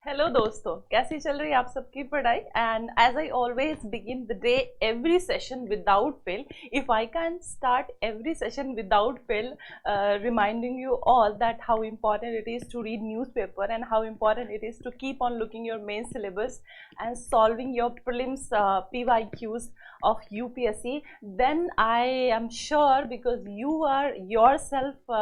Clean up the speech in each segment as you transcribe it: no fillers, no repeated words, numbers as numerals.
Hello दोस्तों, कैसी चल रही है आप सबकी पढ़ाई? And as I always begin the day every session without fail, if I can start every session without fail, reminding you all that how important it is to read newspaper and how important it is to keep on looking your main syllabus and solving your prelims PYQs of UPSC. Then I am sure, because you are yourself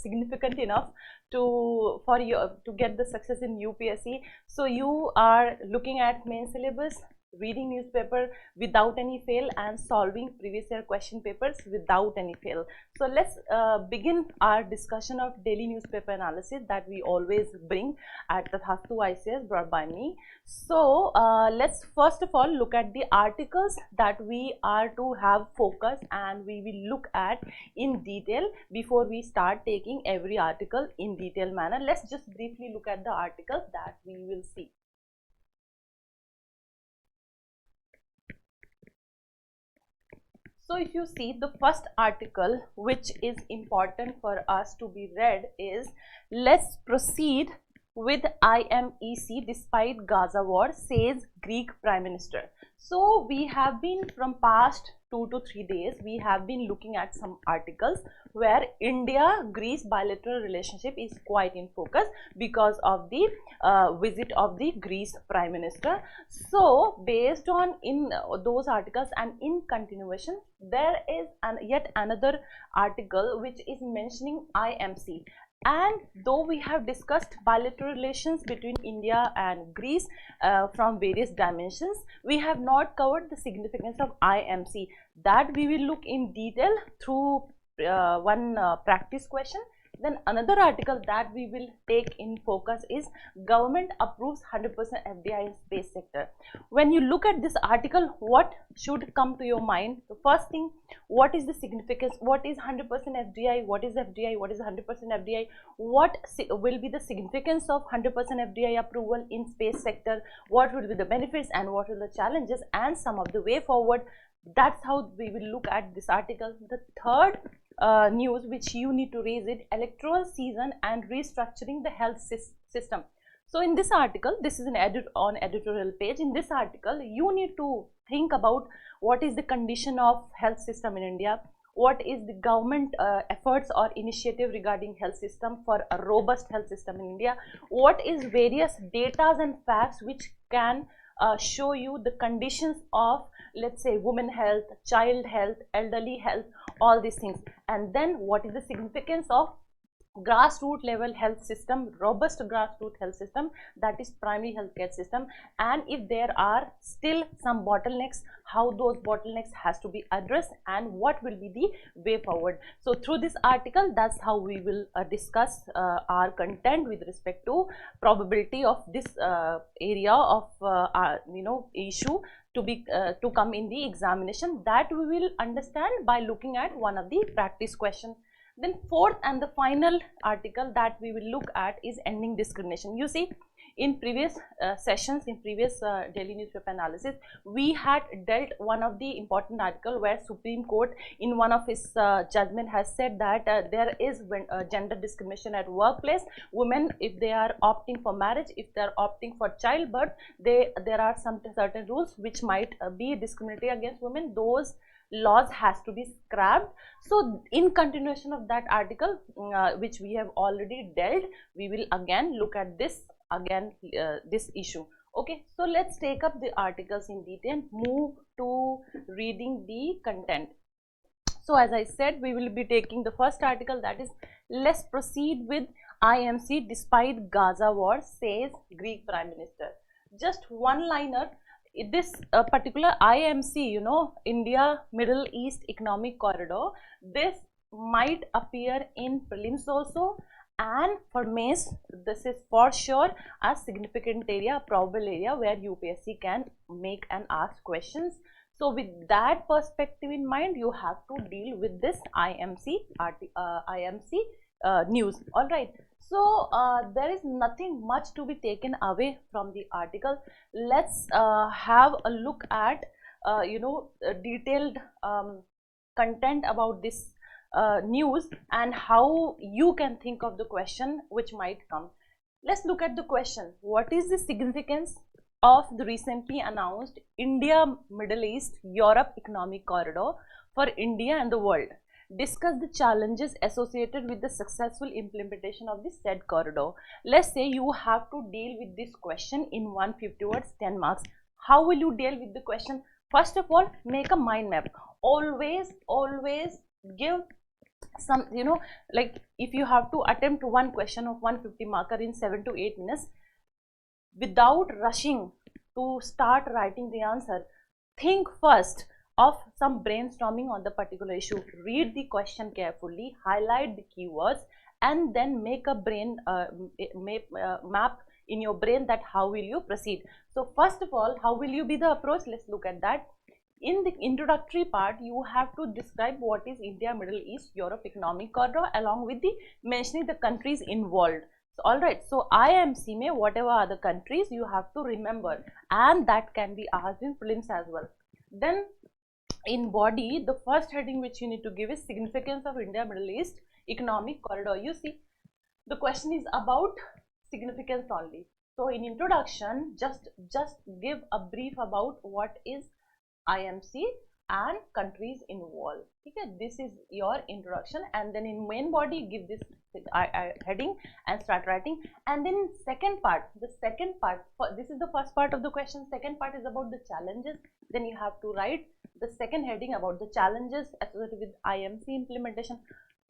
significant enough to get the success in UPSC. So you are looking at main syllabus, reading newspaper without any fail, and solving previous year question papers without any fail. So let's begin our discussion of daily newspaper analysis that we always bring at Tathastu-ICS, brought by me. So let's first of all look at the articles that we are to have focus, and we will look at in detail before we start taking every article in detail manner. Let's just briefly look at the articles that we will see. So if you see, the first article which is important for us to be read is "Let's proceed with IMEC despite Gaza war," says Greek Prime Minister. So we have been, from past 2 to 3 days, we have been looking at some articles where India-Greece bilateral relationship is quite in focus because of the visit of the Greece Prime Minister. So based on those articles and in continuation, there is yet another article which is mentioning IMC. And though we have discussed bilateral relations between India and Greece from various dimensions, we have not covered the significance of IMC. That we will look in detail through one practice question. Then another article that we will take in focus is "Government approves 100% FDI in space sector." When you look at this article, what should come to your mind? The first thing, what is the significance? What is 100% FDI? What is FDI? What is 100% FDI? What will be the significance of 100% FDI approval in space sector? What will be the benefits and what are the challenges and some of the way forward? That's how we will look at this article. The third news which you need to raise it: electoral season and restructuring the health system. So in this article, this is an editorial page. In this article, you need to think about what is the condition of health system in India, what is the government efforts or initiative regarding health system for a robust health system in India, what is various data and facts which can show you the conditions of, let's say, women health, child health, elderly health, all these things. And then what is the significance of grassroots level health system, robust grassroots health system, that is primary healthcare system, and if there are still some bottlenecks, how those bottlenecks has to be addressed and what will be the way forward. So through this article, that's how we will discuss our content with respect to probability of this area of issue to come in the examination. That we will understand by looking at one of the practice questions. Then fourth and the final article that we will look at is ending discrimination. You see, in previous sessions, in previous daily newspaper analysis, we had dealt one of the important article where Supreme Court in one of his judgment has said that there is gender discrimination at workplace. Women, if they are opting for marriage, if they are opting for childbirth, there are some certain rules which might be discriminatory against women. Those laws has to be scrapped. So in continuation of that article which we have already dealt, we will again look at this this issue. Okay, so let's take up the articles in detail, move to reading the content. So as I said, we will be taking the first article, that is "Let's proceed with IMC despite Gaza war," says Greek Prime Minister. Just one liner. This particular IMC, India Middle East Economic Corridor, this might appear in prelims also, and for mains this is for sure a significant area, a probable area where UPSC can make and ask questions. So with that perspective in mind, you have to deal with this IMC news. All right. So there is nothing much to be taken away from the article. Let's have a look at detailed content about this news and how you can think of the question which might come. Let's look at the question. What is the significance of the recently announced India, Middle East, Europe Economic Corridor for India and the world? Discuss the challenges associated with the successful implementation of this said corridor. Let's say you have to deal with this question in 150 words, 10 marks. How will you deal with the question? First of all, make a mind map. Always give some, like if you have to attempt one question of 150 marker in 7 to 8 minutes, without rushing to start writing the answer, think first of some brainstorming on the particular issue. Read the question carefully, highlight the keywords, and then make a brain map in your brain that how will you proceed. So first of all, how will you be the approach? Let's look at that. In the introductory part, you have to describe what is India, Middle East, Europe Economic Corridor, along with the mentioning the countries involved. So, alright, so IMC mein whatever are the countries you have to remember, and that can be asked in prelims as well. Then in body, the first heading which you need to give is significance of India, Middle East Economic Corridor. You see, the question is about significance only. So in introduction, just give a brief about what is IMC and countries involved. Okay, this is your introduction, and then in main body give this heading and start writing. And then second part, this is the first part of the question. Second part is about the challenges. Then you have to write the second heading about the challenges associated with IMC implementation.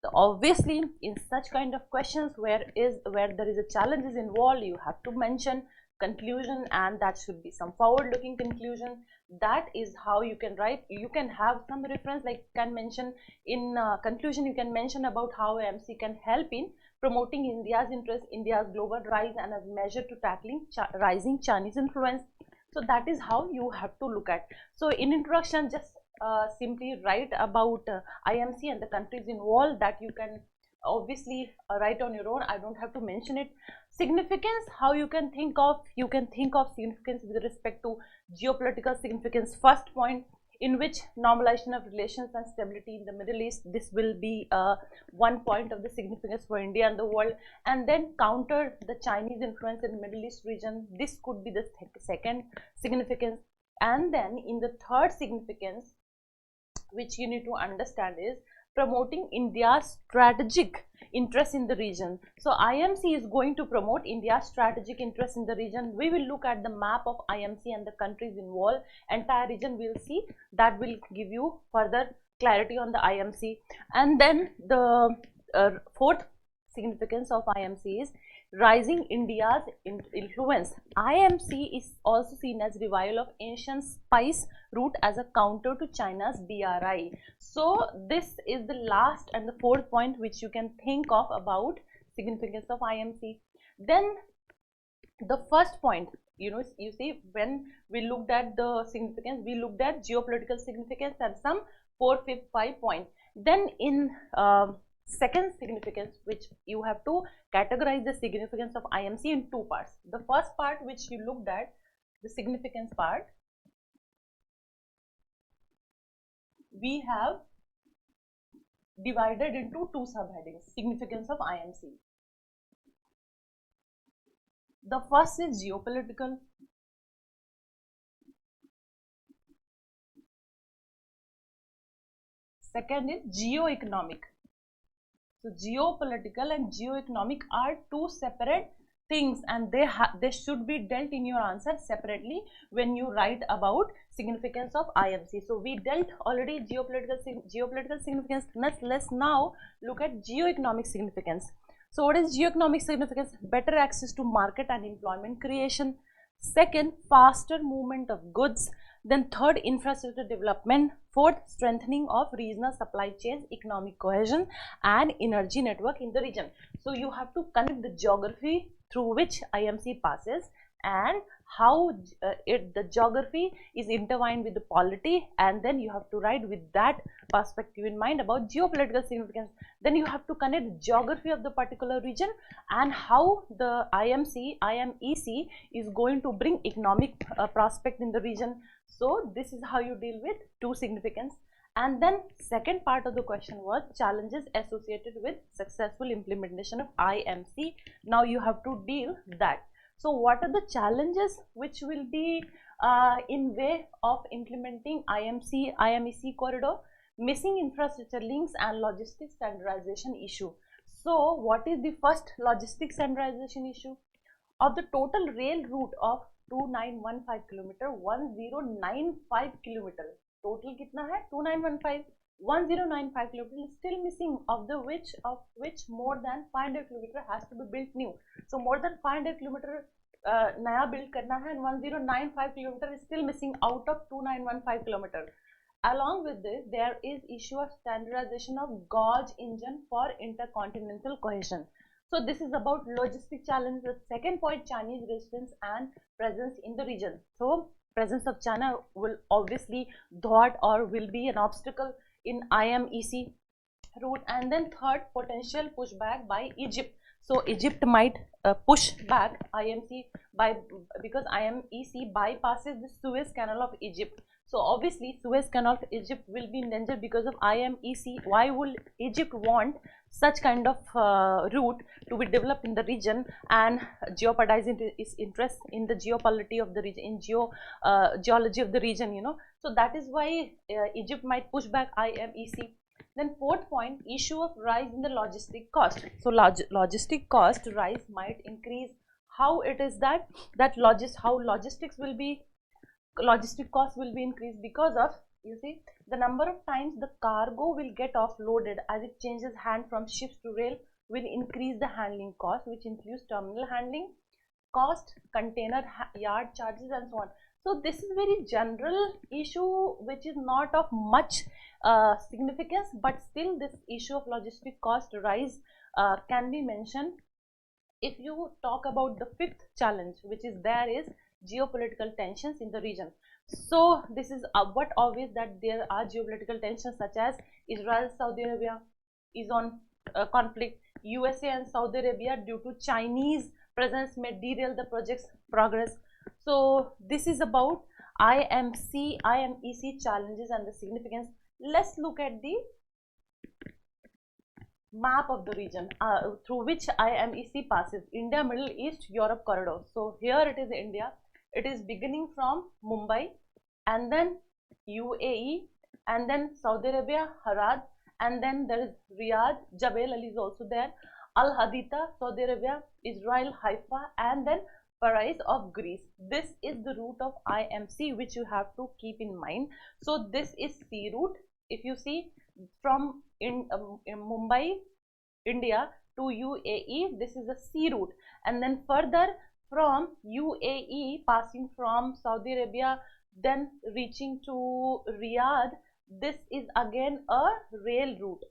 So obviously in such kind of questions where there is a challenges involved, you have to mention conclusion, and that should be some forward looking conclusion. That is how you can write. You can have some reference, like can mention in conclusion, you can mention about how IMC can help in promoting India's interest, India's global rise, and as measure to tackling rising Chinese influence. So that is how you have to look at. So in introduction, just simply write about IMC and the countries involved. That you can obviously write on your own. I don't have to mention it. Significance, how you can think of significance with respect to geopolitical significance. First point, in which normalization of relations and stability in the Middle East, this will be one point of the significance for India and the world. And then counter the Chinese influence in the Middle East region, this could be the second significance. And then in the third significance, which you need to understand, is promoting India's strategic interest in the region. So IMC is going to promote India's strategic interest in the region. We will look at the map of IMC and the countries involved. Entire region we'll see. That will give you further clarity on the IMC. And then the fourth significance of IMC is rising India's influence. IMC is also seen as revival of ancient spice route as a counter to China's BRI. So this is the last and the fourth point which you can think of about significance of IMC. Then the first point, you see, when we looked at the significance, we looked at geopolitical significance and some 4, 5 points. Then in second significance, which you have to categorize the significance of IMC in two parts. The first part which you looked at, the significance part, we have divided into two subheadings. Significance of IMC. The first is geopolitical. Second is geoeconomic. So geopolitical and geoeconomic are two separate things, and they should be dealt in your answer separately when you write about significance of IMC. So we dealt already geopolitical significance. Let's now look at geoeconomic significance. So what is geoeconomic significance? Better access to market and employment creation. Second, faster movement of goods. Then third, infrastructure development. Fourth, strengthening of regional supply chains, economic cohesion, and energy network in the region. So you have to connect the geography through which IMC passes, and how the geography is intertwined with the polity, and then you have to write with that perspective in mind about geopolitical significance. Then you have to connect the geography of the particular region and how the IMEC is going to bring economic prospect in the region. So this is how you deal with two significance. And then second part of the question was challenges associated with successful implementation of IMC. Now you have to deal that. So what are the challenges which will be in way of implementing IMEC corridor? Missing infrastructure links and logistics standardization issue. So what is the first logistics standardization issue? Of the total rail route of 2915 kilometer, 1095 kilometer, total kitna hai? 2915, 1095 kilometer is still missing, of which more than 500 kilometer has to be built new. So more than 500 kilometer naya build karna hai, and 1095 kilometer is still missing out of 2915 kilometer. Along with this, there is issue of standardization of gauge engine for intercontinental cohesion. So this is about logistic challenge. The second point, Chinese resistance and presence in the region. So presence of China will obviously thwart or will be an obstacle in IMEC route. And then third, potential pushback by Egypt. So Egypt might push back IMC because IMEC bypasses the Suez Canal of Egypt. So obviously Suez Canal of Egypt will be in danger because of IMEC. Why will Egypt want such kind of route to be developed in the region and jeopardizing its interest in the geopolity of the region, in geology of the region, you know. So that is why Egypt might push back IMEC. Then fourth point, issue of rise in the logistic cost. So logistic cost rise might increase. How it is that logistic cost will be increased? Because of, you see, the number of times the cargo will get offloaded as it changes hand from ships to rail will increase the handling cost, which includes terminal handling cost, container yard charges, and so on. So this is very general issue which is not of much significance, but still this issue of logistic cost rise can be mentioned. If you talk about the fifth challenge which is there is geopolitical tensions in the region. So this is what obvious that there are geopolitical tensions such as Israel, Saudi Arabia is on conflict. USA and Saudi Arabia due to Chinese presence may derail the project's progress. So this is about IMEC challenges and the significance. Let's look at the map of the region through which IMEC passes. India, Middle East, Europe corridor. So here it is India. It is beginning from Mumbai, and then UAE, and then Saudi Arabia, Harad, and then there is Riyadh, Jebel Ali is also there, Al Haditha, Saudi Arabia, Israel, Haifa, and then Paris of Greece. This is the route of IMC which you have to keep in mind. So this is sea route. If you see from in Mumbai, India to UAE, this is a sea route, and then further from UAE passing from Saudi Arabia then reaching to Riyadh, this is again a rail route.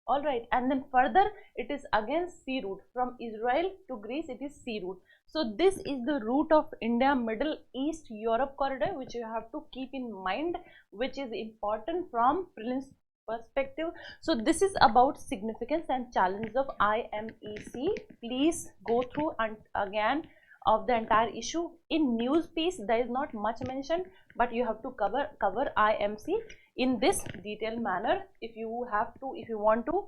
Alright, and then further it is again sea route. From Israel to Greece it is sea route. So this is the route of India, Middle East, Europe corridor which you have to keep in mind, which is important from prelims perspective. So this is about significance and challenges of IMEC. Please go through and again of the entire issue. In news piece there is not much mentioned, but you have to cover IMC in this detailed manner if you want to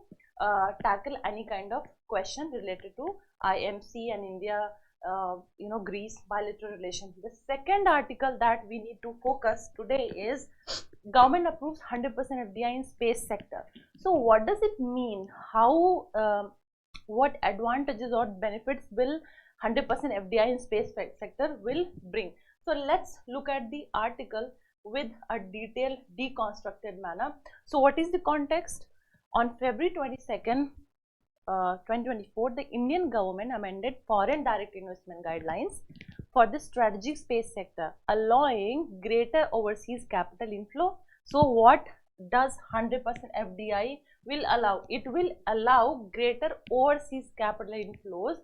tackle any kind of question related to IMC and India, Greece bilateral relations. The second article that we need to focus today is government approves 100% FDI in space sector. So what does it mean? How what advantages or benefits will 100% FDI in space sector will bring? So let's look at the article with a detailed deconstructed manner. So what is the context? On February 22nd, 2024, the Indian government amended foreign direct investment guidelines for the strategic space sector, allowing greater overseas capital inflow. So what does 100% FDI will allow? It will allow greater overseas capital inflows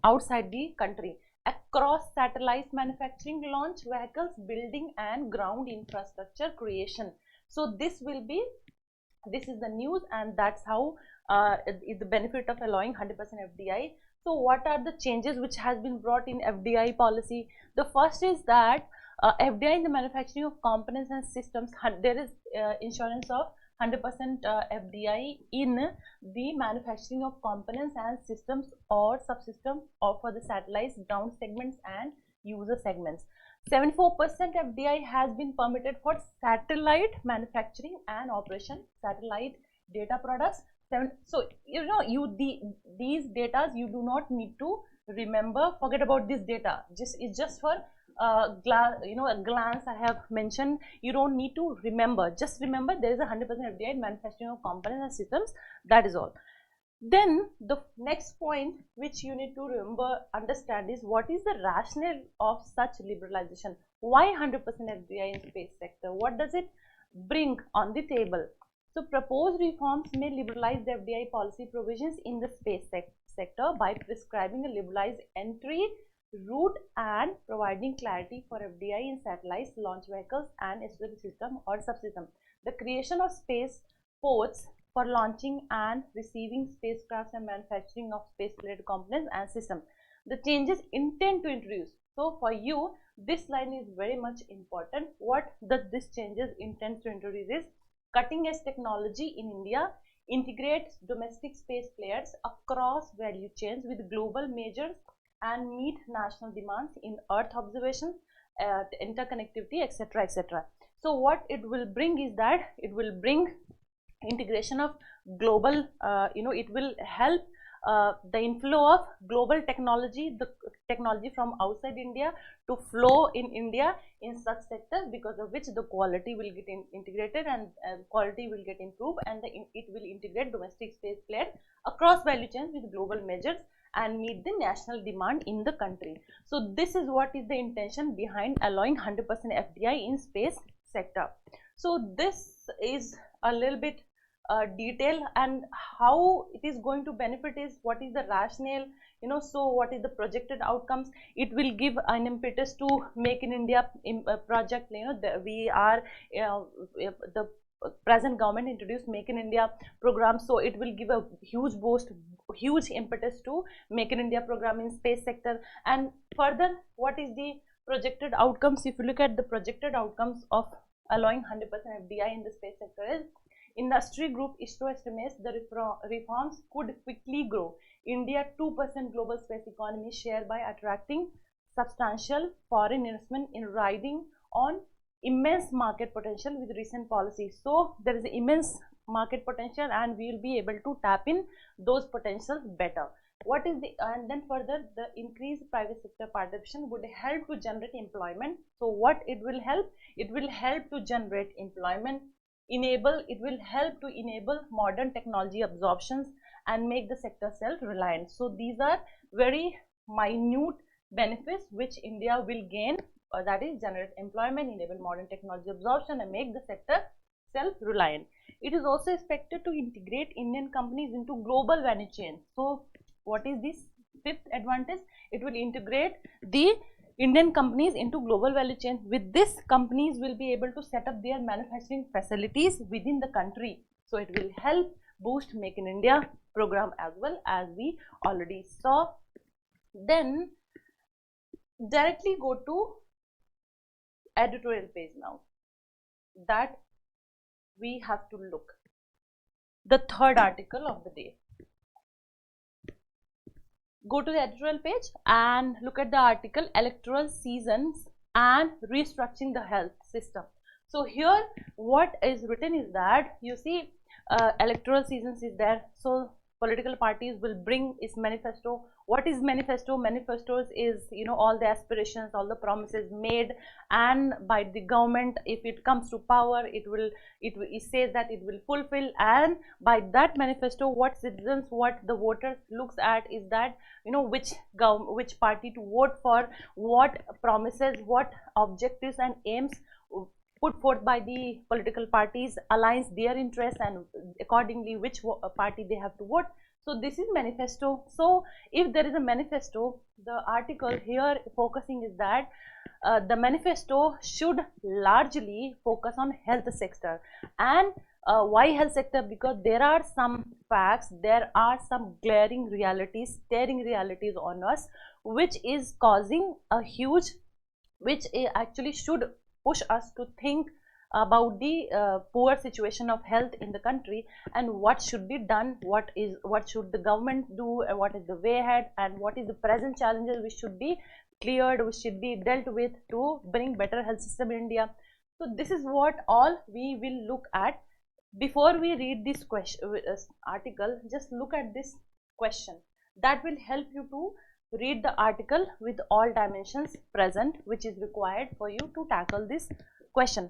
outside the country across satellite manufacturing, launch vehicles, building and ground infrastructure creation. So this is the news, and that's how the benefit of allowing 100% FDI. So what are the changes which has been brought in FDI policy? The first is that FDI in the manufacturing of components and systems, there is insurance of 100% FDI in the manufacturing of components and systems or subsystems or for the satellites, ground segments and user segments. 74% FDI has been permitted for satellite manufacturing and operation, satellite data products. So you know, these data you do not need to remember, forget about this data. It's just for a glance I have mentioned. You don't need to remember, just remember there is a 100% FDI in manufacturing of components and systems, that is all. Then the next point which you need to remember, understand is what is the rationale of such liberalization. Why 100% FDI in space sector? What does it bring on the table? So proposed reforms may liberalize the FDI policy provisions in the space sector by prescribing a liberalized entry route and providing clarity for FDI in satellites, launch vehicles and SOS system or subsystem. The creation of space ports for launching and receiving spacecraft and manufacturing of space-related components and systems. The changes intend to introduce. So for you, this line is very much important. What does this changes intend to introduce is cutting-edge technology in India, integrates domestic space players across value chains with global majors and meet national demands in Earth observation, interconnectivity, etc., etc. So what it will bring is that it will bring integration of global, it will help the inflow of global technology, the technology from outside India to flow in India in such sectors, because of which the quality will get integrated and quality will get improved, and it will integrate domestic space players across value chains with global measures and meet the national demand in the country. So this is what is the intention behind allowing 100% FDI in space sector. So this is a little bit detail, and how it is going to benefit is what is the rationale, so what is the projected outcomes. It will give an impetus to Make in India project. We are the present government introduced Make in India program, so it will give a huge boost, huge impetus to Make in India program in space sector. And further, what is the projected outcomes? If you look at the projected outcomes of allowing 100% FDI in the space sector is, industry group ISRO estimates the reforms could quickly grow India 2% global space economy share by attracting substantial foreign investment in riding on immense market potential with recent policies. So there is immense market potential and we will be able to tap in those potentials better. What is the, and then further, the increased private sector participation would help to generate employment. So what it will help? It will help to generate employment. It will help to enable modern technology absorptions and make the sector self-reliant. So these are very minute benefits which India will gain, that is generate employment, enable modern technology absorption and make the sector self-reliant. It is also expected to integrate Indian companies into global value chains. So what is this fifth advantage? It will integrate the Indian companies into global value chain. With this, companies will be able to set up their manufacturing facilities within the country. So it will help boost Make in India program as well, as we already saw. Then directly go to editorial page now, that we have to look. The third article of the day. Go to the editorial page and look at the article Electoral Seasons and Restructuring the Health System. So here what is written is that, you see, electoral seasons is there, so political parties will bring its manifesto. What is manifesto? Manifestos is, all the aspirations, all the promises made and by the government. If it comes to power, it says that it will fulfill, and by that manifesto, what citizens, what the voters looks at is that, which party to vote for, what promises, what objectives and aims put forth by the political parties aligns their interests, and accordingly which party they have to vote. So this is manifesto. So if there is a manifesto, the article here focusing is that the manifesto should largely focus on health sector. And why health sector? Because there are some facts, there are some glaring realities, staring realities on us, which is causing a huge, which actually should push us to think about the poor situation of health in the country and what should be done, what should the government do, what is the way ahead, and what is the present challenges which should be cleared, which should be dealt with to bring better health system in India. So this is what all we will look at. Before we read this question article, just look at this question. That will help you to read the article with all dimensions present which is required for you to tackle this question.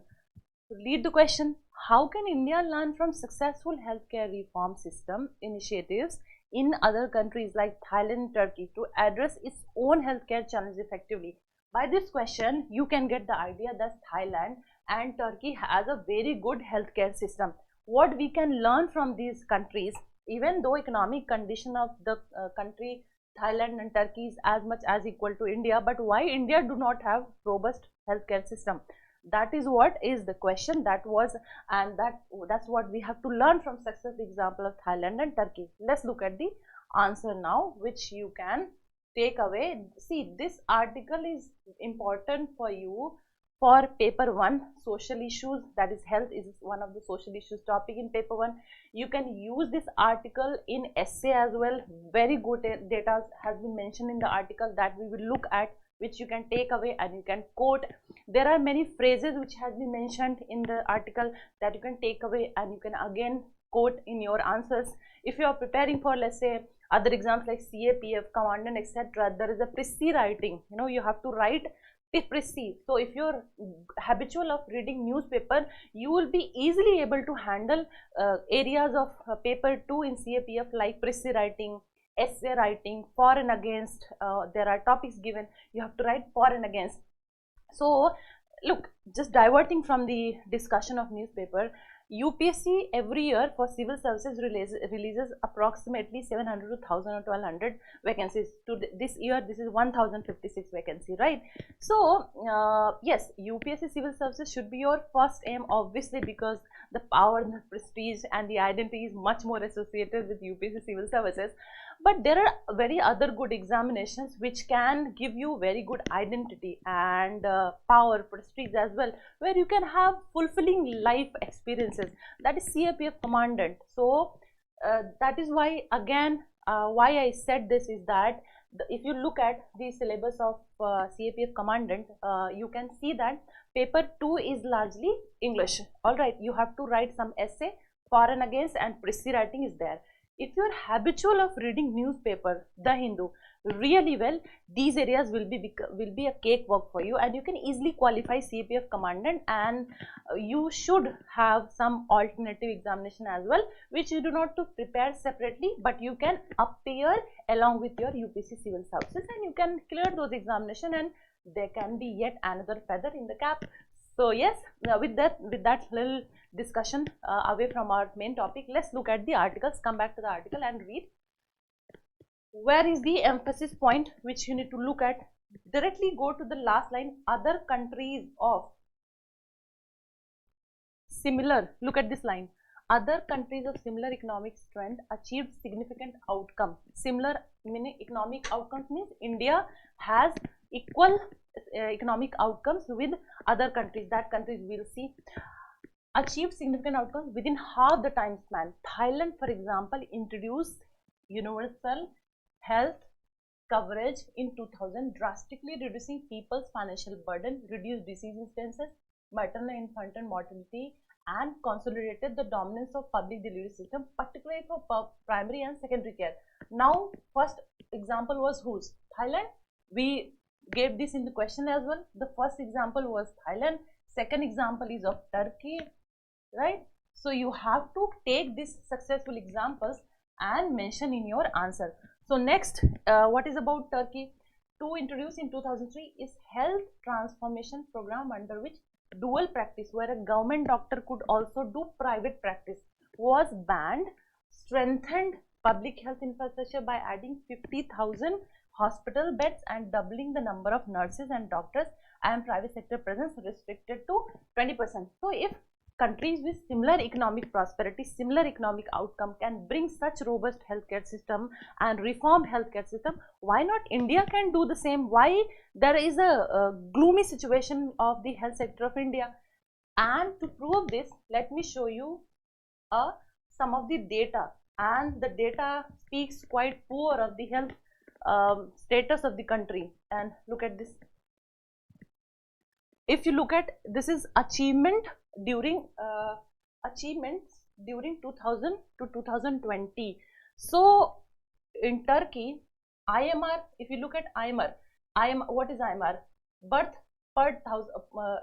Read the question. How can India learn from successful healthcare reform system initiatives in other countries like Thailand and Turkey to address its own healthcare challenges effectively? By this question, you can get the idea that Thailand and Turkey has a very good healthcare system. What we can learn from these countries, even though economic condition of the country Thailand and Turkey is as much as equal to India, but why India do not have robust healthcare system? That is what is the question. That was, and that's what we have to learn from success example of Thailand and Turkey. Let's look at the answer now, which you can take away. See, this article is important for you for paper 1, social issues, that is health is one of the social issues topic in paper 1. You can use this article in essay as well. Very good data has been mentioned in the article that we will look at, which you can take away and you can quote. There are many phrases which has been mentioned in the article that you can take away and you can again quote in your answers. If you are preparing for, let's say, other exams like CAPF, commandant, etc., there is a précis writing. You know, you have to write précis. So if you're habitual of reading newspaper, you will be easily able to handle areas of paper 2 in CAPF like précis writing, essay writing, for and against. There are topics given, you have to write for and against. So look, just diverting from the discussion of newspaper, UPSC every year for civil services releases approximately 700 to 1000 or 1200 vacancies. To this year, this is 1056 vacancy, right? So yes, UPSC civil services should be your first aim, obviously, because the power, the prestige and the identity is much more associated with UPSC civil services. But there are very other good examinations which can give you very good identity and power, prestige as well, where you can have fulfilling life experiences. That is CAPF commandant. So that is why, again, why I said this is that if you look at the syllabus of CAPF commandant, you can see that paper 2 is largely English. All right, you have to write some essay, for and against, and précis writing is there. If you are habitual of reading newspaper, The Hindu, really well, these areas will be a cakewalk for you, and you can easily qualify CAPF commandant, and you should have some alternative examination as well, which you do not have to prepare separately, but you can appear along with your UPSC civil services and you can clear those examination, and there can be yet another feather in the cap. So yes, with that little discussion away from our main topic, let's look at the articles, come back to the article and read. Where is the emphasis point which you need to look at? Directly go to the last line, other countries of similar, look at this line, other countries of similar economic strength achieved significant outcome. Similar meaning economic outcomes means India has equal economic outcomes with other countries. That countries will see achieved significant outcomes within half the time span. Thailand, for example, introduced universal health coverage in 2000, drastically reducing people's financial burden, reduced disease instances, maternal and infant mortality, and consolidated the dominance of public delivery system, particularly for primary and secondary care. Now, first example was whose? Thailand. We gave this in the question as well. The first example was Thailand. Second example is of Turkey, right? So you have to take these successful examples and mention in your answer. So next, what is about Turkey? To introduce in 2003 is health transformation program, under which dual practice, where a government doctor could also do private practice, was banned. Strengthened public health infrastructure by adding 50,000 hospital beds and doubling the number of nurses and doctors, and private sector presence restricted to 20%. So if countries with similar economic prosperity, similar economic outcome can bring such robust healthcare system and reform healthcare system, why not India can do the same? Why there is a gloomy situation of the health sector of India? And to prove this, let me show you some of the data, and the data speaks quite poor of the health status of the country. And look at this. If you look at, this is achievements during 2000 to 2020. So in Turkey, IMR, if you look at IMR, what is IMR? Birth per thousand.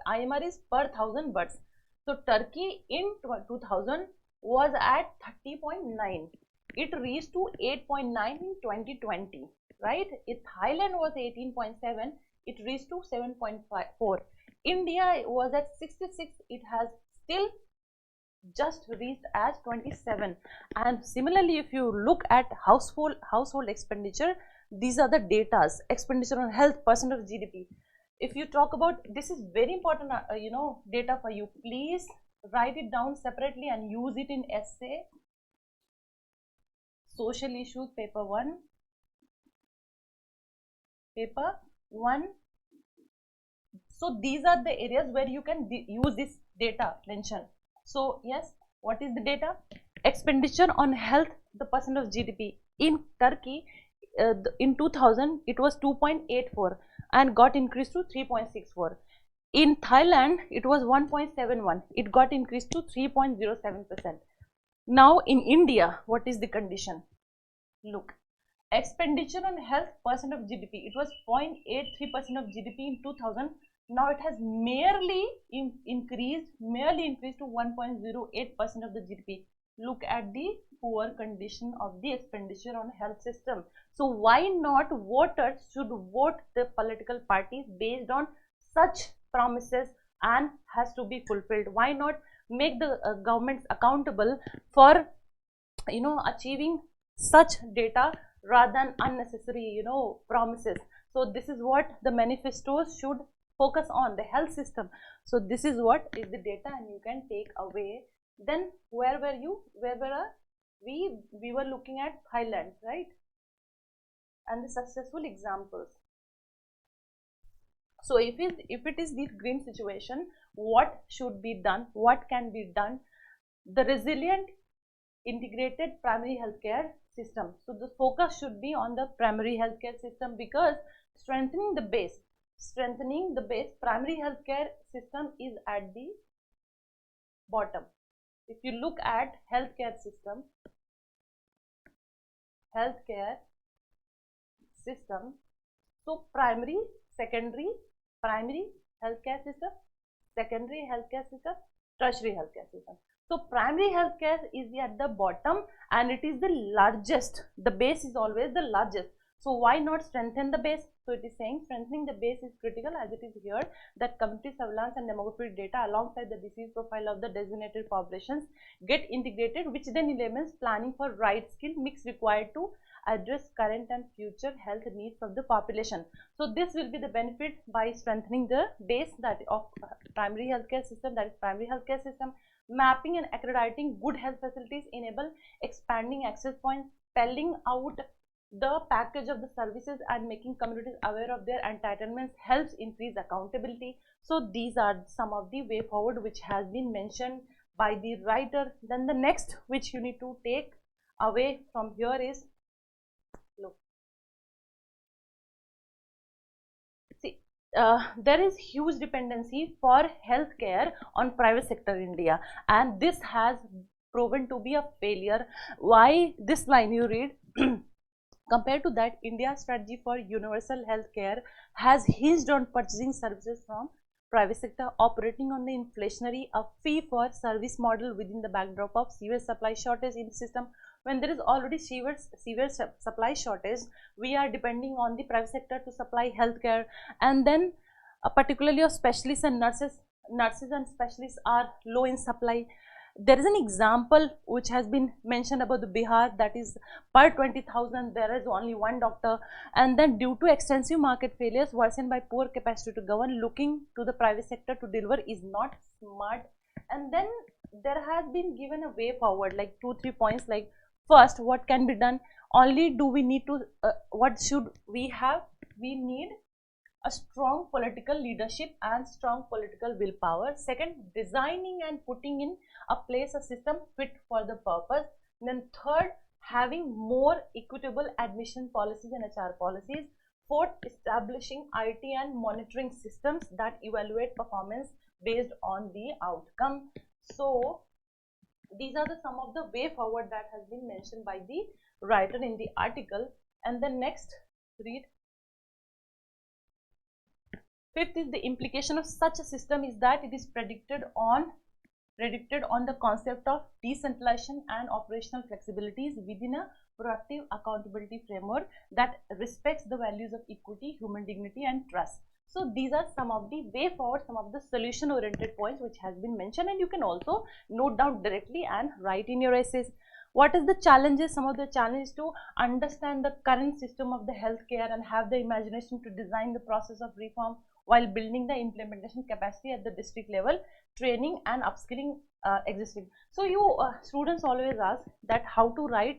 IMR is per thousand births. So Turkey in 2000 was at 30.9. It reached to 8.9 in 2020, right? Thailand was 18.7. It reached to 7.4. India was at 66. It has still just reached as 27. And similarly, if you look at household expenditure, these are the datas. Expenditure on health, percent of GDP. If you talk about, this is very important, data for you. Please write it down separately and use it in essay. Social issues, paper 1. So these are the areas where you can use this data mention. So yes, what is the data? Expenditure on health, the percent of GDP. In Turkey, in 2000, it was 2.84 and got increased to 3.64. In Thailand, it was 1.71. It got increased to 3.07%. Now in India, what is the condition? Look, expenditure on health percent of GDP. It was 0.83% of GDP in 2000. Now it has merely increased to 1.08% of the GDP. Look at the poor condition of the expenditure on health system. So why not voters should vote the political parties based on such promises and has to be fulfilled? Why not make the governments accountable for achieving such data rather than unnecessary promises? So this is what the manifestos should focus on, the health system. So this is what is the data, and you can take away. Then where were you? Where were we? We were looking at Thailand, right? And the successful examples. So if it is the green situation, what should be done? What can be done? The resilient integrated primary healthcare system. So the focus should be on the primary healthcare system, because strengthening the base, primary healthcare system is at the bottom. If you look at healthcare system, so primary, secondary, primary healthcare system, secondary healthcare system, tertiary healthcare system. So primary healthcare is at the bottom and it is the largest. The base is always the largest. So why not strengthen the base? So it is saying strengthening the base is critical, as it is here that community surveillance and demographic data alongside the disease profile of the designated populations get integrated, which then enables planning for right skill mix required to address current and future health needs of the population. So this will be the benefit by strengthening the base that of primary healthcare system, that is primary healthcare system. Mapping and accrediting good health facilities enable expanding access points, spelling out the package of the services and making communities aware of their entitlements helps increase accountability. So these are some of the way forward which has been mentioned by the writer. Then the next which you need to take away from here is, look, see, there is huge dependency for healthcare on private sector in India, and this has proven to be a failure. Why? This line you read compared to that, India's strategy for universal healthcare has hinged on purchasing services from private sector, operating on the inflationary, a fee-for-service model within the backdrop of severe supply shortage in the system. When there is already severe supply shortage, we are depending on the private sector to supply healthcare, and then particularly of specialists and nurses and specialists are low in supply. There is an example which has been mentioned about the Bihar, that is per 20,000 there is only one doctor, and then due to extensive market failures worsened by poor capacity to govern, looking to the private sector to deliver is not smart. And then there has been given a way forward, like 2-3 points, like first, what can be done? Only do we need to what should we have? We need a strong political leadership and strong political willpower. Second, designing and putting in a place a system fit for the purpose. Then third, having more equitable admission policies and HR policies. Fourth, establishing IT and monitoring systems that evaluate performance based on the outcome. So these are some of the way forward that has been mentioned by the writer in the article. And then next, read. Fifth is the implication of such a system is that it is predicted on the concept of decentralization and operational flexibilities within a proactive accountability framework that respects the values of equity, human dignity and trust. So these are some of the way forward, some of the solution oriented points which has been mentioned, and you can also note down directly and write in your essays. What is the challenges? Some of the challenges to understand the current system of the healthcare and have the imagination to design the process of reform while building the implementation capacity at the district level, training and upskilling existing. So you students always ask that how to write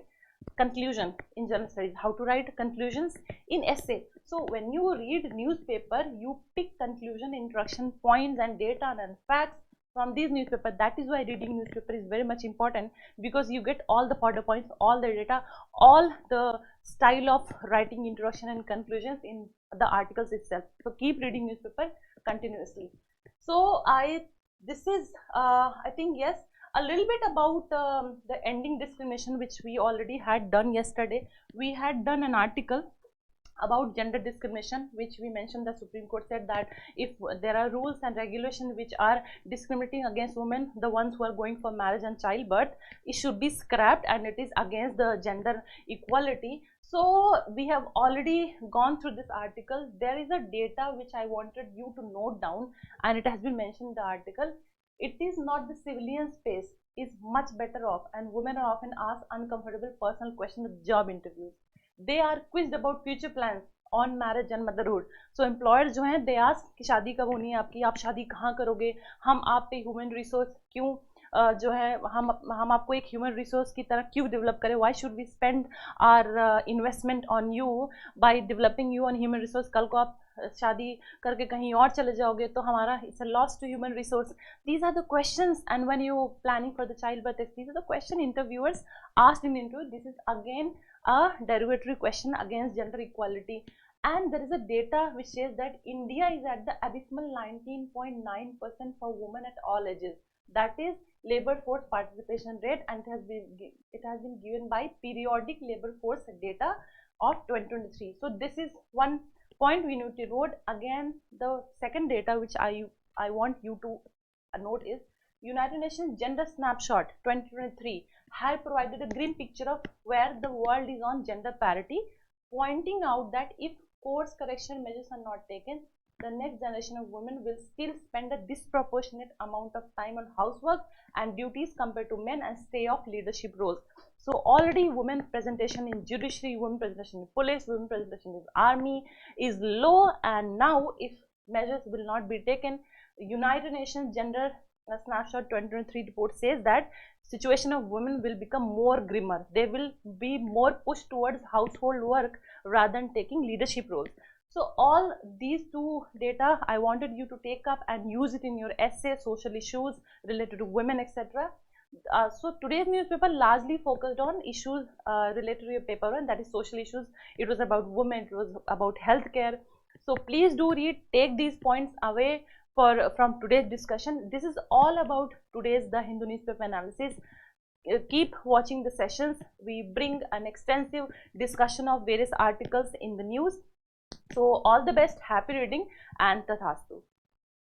conclusion in general studies, how to write conclusions in essay. So when you read newspaper, you pick conclusion, introduction, points and data and facts from these newspaper. That is why reading newspaper is very much important, because you get all the further points, all the data, all the style of writing introduction and conclusions in the articles itself. So keep reading newspaper continuously. So this is I think, yes, a little bit about the ending discrimination, which we already had done yesterday. We had done an article about gender discrimination, which we mentioned the Supreme Court said that if there are rules and regulations which are discriminating against women, the ones who are going for marriage and childbirth, it should be scrapped, and it is against the gender equality. So we have already gone through this article. There is a data which I wanted you to note down, and it has been mentioned in the article. It is not the civilian space is much better off, and women are often asked uncomfortable personal questions at job interviews. They are quizzed about future plans on marriage and motherhood. So employers जो हैं, they ask कि शादी कब होनी है आपकी, आप शादी कहाँ करोगे, हम आप पे ह्यूमन रिसोर्स क्यों जो है हम आपको एक ह्यूमन रिसोर्स की तरह क्यों डेवलप करें, why should we spend our investment on you by developing you on human resource. कल को आप शादी करके कहीं और चले जाओगे तो हमारा it's a loss to human resource. These are the questions, and when you planning for the child birth, these are the question interviewers asked in interview. This is again a derogatory question against gender equality. And there is a data which says that India is at the abysmal 19.9% for women at all ages. That is labor force participation rate, and it has been given by periodic labor force data of 2023. So this is one point we need to note. Again, the second data which I want you to note is United Nations Gender Snapshot 2023 had provided a grim picture of where the world is on gender parity, pointing out that if course correction measures are not taken, the next generation of women will still spend a disproportionate amount of time on housework and duties compared to men and stay off leadership roles. So already women presentation in judiciary, women presentation in police, women presentation in army is low, and now if measures will not be taken, United Nations Gender Snapshot 2023 report says that situation of women will become more grimmer. They will be more pushed towards household work rather than taking leadership roles. So all these two data I wanted you to take up and use it in your essay, social issues related to women, etc. So today's newspaper largely focused on issues related to your paper one, that is social issues. It was about women, it was about healthcare. So please do read, take these points away from today's discussion. This is all about today's The Hindu newspaper analysis. Keep watching the sessions. We bring an extensive discussion of various articles in the news. So all the best, happy reading, and Tathastu.